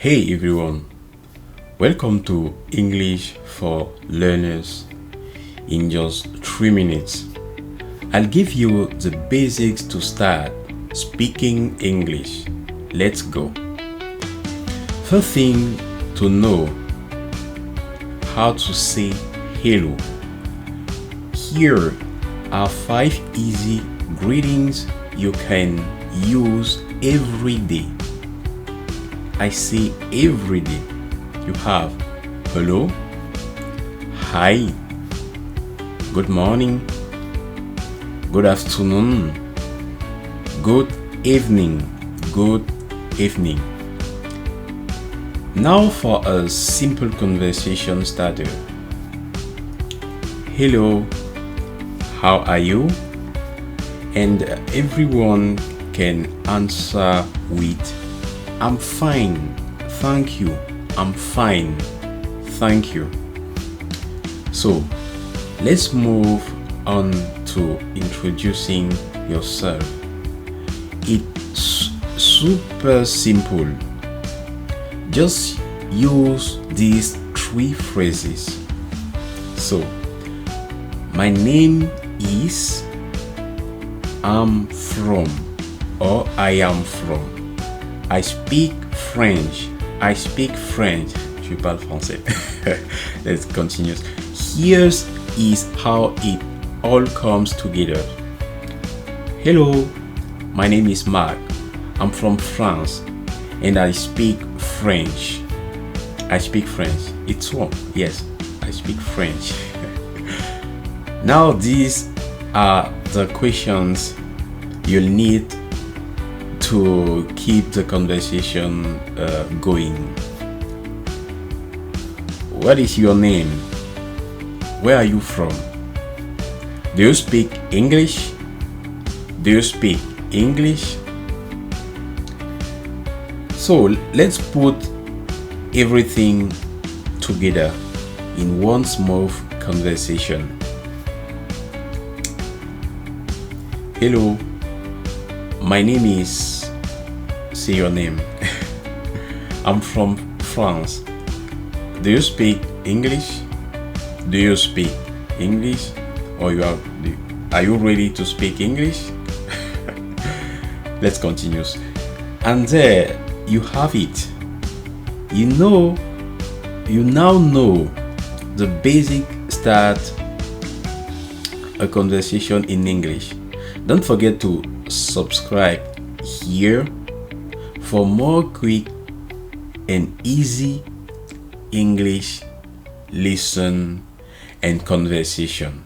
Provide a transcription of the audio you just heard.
Hey everyone, welcome to English for Learners. In just 3 minutes, I'll give you the basics to start speaking English. Let's go. First thing to know how to say hello. Here are 5 easy greetings you can use every day. I say every day. You have hello, hi, good morning, good afternoon, good evening, good evening. Now for a simple conversation starter. Hello, how are you? And everyone can answer with I'm fine, thank you. I'm fine, thank you. So let's move on to introducing yourself. It's super simple. Just use these 3 phrases. So, my name is, I'm from, or I am from. I speak French. I speak French. Je parle français. Let's continue. Here is how it all comes together. Hello, my name is Mark. I'm from France and I speak French. I speak French. It's wrong. Yes, I speak French. Now these are the questions you'll need to keep the conversation going. What is your name? Where are you from? Do you speak English? Do you speak English? So let's put everything together in one smooth conversation. Hello, my name is, say your name. I'm from France. Do you speak English? Do you speak English? Or are you ready to speak English? Let's continue. And there you have it. You now know the basic start a conversation in English. Don't forget to subscribe here for more quick and easy English lesson and conversation.